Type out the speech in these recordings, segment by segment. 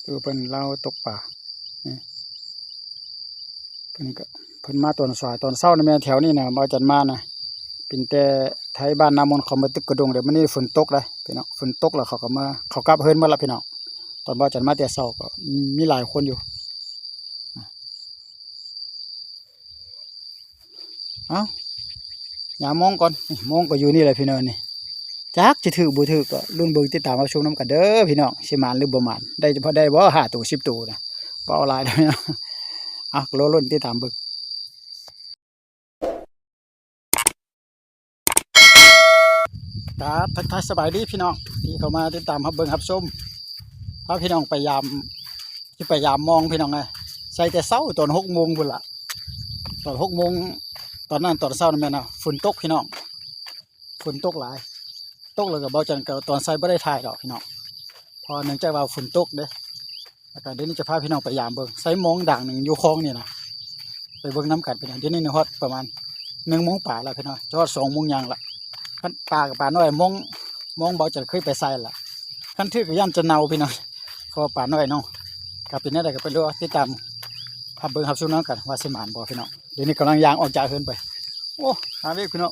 คือเพิ่นเล่าตกป่าเพิ่นก็เพิ่นมาตอนสายตอนเช้านะแม่แถวนี้นะบ่จันมานะเป็นแต่ไทยบ้านนามนเขามาตึกกระดงเดี๋ยวมื้อนี้ฝนตกเลยพี่น้องฝนตกแล้วเขาก็มาเขากลับเฮิรนหมดละพี่น้องตอนบ่จันมาแต่เช้าก็มีหลายคนอยู่เอ้าอย่ามองก่อนมองก็อยู่นี่แหละพี่น้องนี่จักสิถือบ่ถือก็ลุ้นเบิ่งติดตามรับชมนำกันเด้อพี่น้องสิมานหรือบ่มานได้พอได้บ่5ตัว10ตัวนะบ่เอาหลายดอกนะรอลุ้นติดตามเบิ่งครับทักทายสบายดีพี่น้องที่เข้ามาติดตามรับเบิ่งรับชมพาพี่น้องไปยามที่ไปยามมองพี่น้องไงใส่แต่เช้าตอน6 โมงพุ่นล่ะตอน6 โมงตอนนั้นตอนเช้านั่นแม่นนะฝนตกพี่น้องฝนตกหลายตกแล้วก็บ่จันก็ตอนใส่บ่ได้ถ่ายดอกพี่น้องพอเนื่องจากว่าฝนตกเด้แล้วก็เดี๋ยวนี้จะพาพี่น้องไปยามเบิ่งใส่มองด่างหนึ่งอยู่คลองนี่นะไปเบิ่งน้ำกันพี่น้องเดี๋ยวนี้ฮอดประมาณ1 โมงป่าแล้วพี่น้องจะฮอด2 โมงยังละคันปลากับปลาน้อยมองบ่จันเคยไปใส่ละคันถือก็ย่านจะเน่าพี่น้องพอปลาน้อยเนาะก็เป็นแนวใดก็ไปรอติดตามรับเบิ่งรับชมน้ำกันว่าสิหมานบ่พี่น้องเดี๋ยวนี้กำลังยางออกจากเฮือนไปโอ้หาเวกพี่น้อง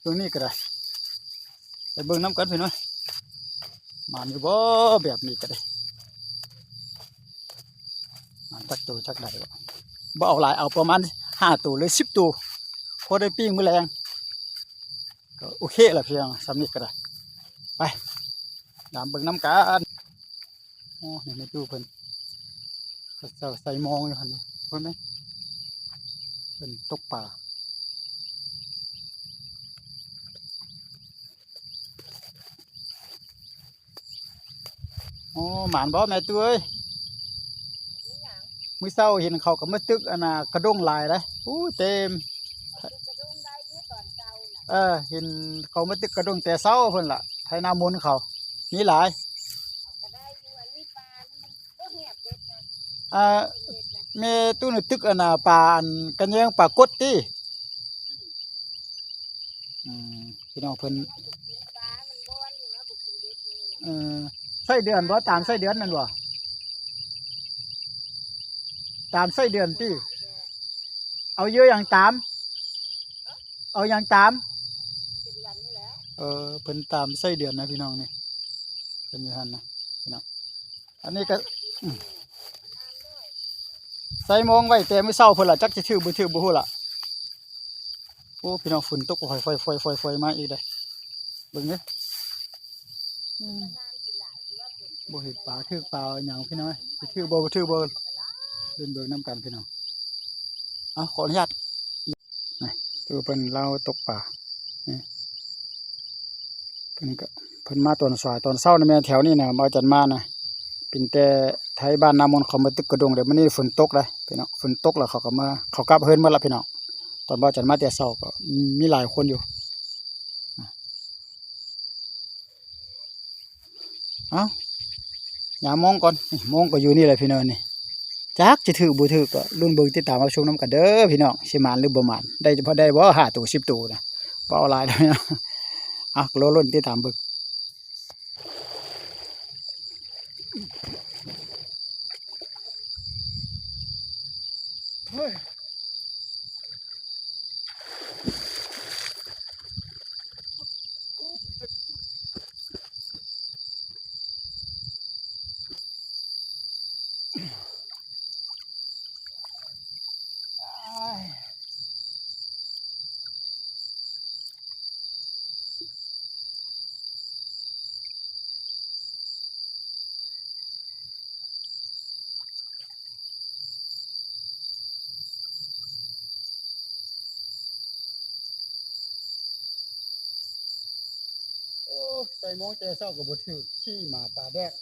ตรงนี้ก็ได้ไปเบิ่งน้ำกันพี่น้องหมานอยู่บ่แบบนี้ก็ได้หมานจักตัวจักใดบ่เอาหลายเอาประมาณ5 ตัวหรือ10 ตัวพอได้ปิ้งมื้อแรงก็โอเคละพี่น้องสำนี้ก็ได้ไปตามเบิ่งน้ำกันโอ้นี่ไม่ดูเพิ่นเขาใส่มองอยู่หั่นนี่เพิ่นไหมเพิ่นตกปลาโอ้หมานบ่แม่ตุ้ยมื้อเช้าเห็นเขาก็มาตึกอันน่ะกระด้งลายเลยอู้เต็มเห็นเขามาตึกกระด้งแต่เช้าเพิ่นล่ะไทยนามนเขามีหลายแม่ตู้นึกตึกอันน่ะปลาอันกันแยงปลากดติพี่น้องเพิ่นเอ่อไส้เดือนบ่ตามไส้เดือนนั่นบ่ตามไส้เดือนติเอาเยอะอย่างตามเอาอย่างตามเพิ่นตามไส้เดือนนะพี่น้องนี่เพิ่นอยู่หั่นนะพี่น้องอันนี้ก็ใส่มองไว้แต่มื้อเช้าเพิ่นล่ะจักสิถือบ่ถือบ่ฮู้ล่ะโอ้พี่น้องฝนตกฝอยมาอีกเด้อเบิ่งเด้อบ่เห็นปลาถือปลาหยังพี่น้องสิถือบ่ถือบ่เบิ่งนำกันพี่น้องขออนุญาตนี่คือเพิ่นเล่าตกปลาเพิ่นก็เพิ่นมาตอนสายตอนเช้านะแม่แถวนี้นะบ่จันมานะเป็นแต่ไทยบ้านนามนเขามาตึกกระดงเดี๋ยวมื้อนี้ฝนตกเลยพี่น้องฝนตกแล้วเขาก็มาเขากลับเฮิรนหมดละพี่น้องตอนบ่จันมาแต่เช้าก็มีหลายคนอยู่เอ้าอย่ามองก่อนมองก็อยู่นี่แหละพี่น้องนี่จักสิถือบ่ถือก็ลุ้นเบิ่งติดตามรับชมนำกันเด้อพี่น้องสิหมานหรือบ่หมานได้พอได้บ่5 ตัว10 ตัวนะบ่เอาหลายดอกนะรอลุ้นติดตามเบิ่งเฮ้ยโอ้ใส่มองแต่เช้าก็บ่ถือขี้หมาป่าแดก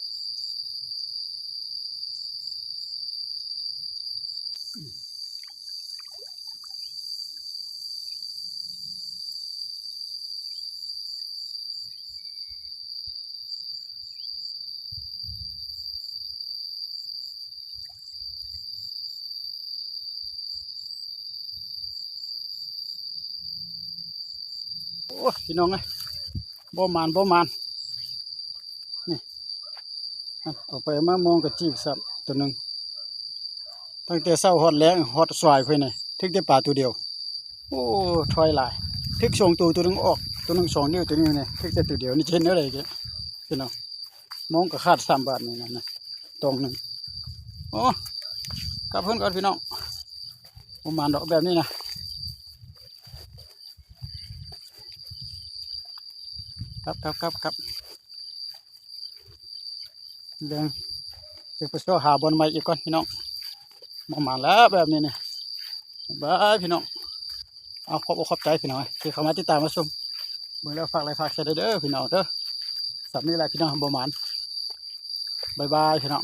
โอ้พี่น้องเอ้ยบ่หมานนี่ เอาไปมามองกับจีบซับตัวหนึ่งตั้งแต่เช้าฮอดแล้งฮอดสายเพื่อนนี่ถึงแต่ปลาตัวเดียวโอ้ถอยหลายทึกสองตัวหนึงออกตัวหนึง2 นิ้วตัวนี้เนี่ยทึกแต่ตัวเดียวนี่เช่นอะไรแกพี่น้องมองกับคาด3 บาทนี่นะตรงหนึ่งโอ้กลับเพื่อนก่อนพี่น้องประมาณดอกแบบนี้นะครับเรื่องจะไปช่วยหาบอลใหม่อีกก่อนพี่น้องประมาณแล้วแบบนี้เนี่ยบายพี่น้องเอาขอบใจพี่น้องที่เข้ามาติดตามมาชมเบิ่งแล้วฝากไลค์ฝากแชร์เด้อพี่น้องเด้อสำนี้แหละพี่น้องประมาณบายพี่น้อง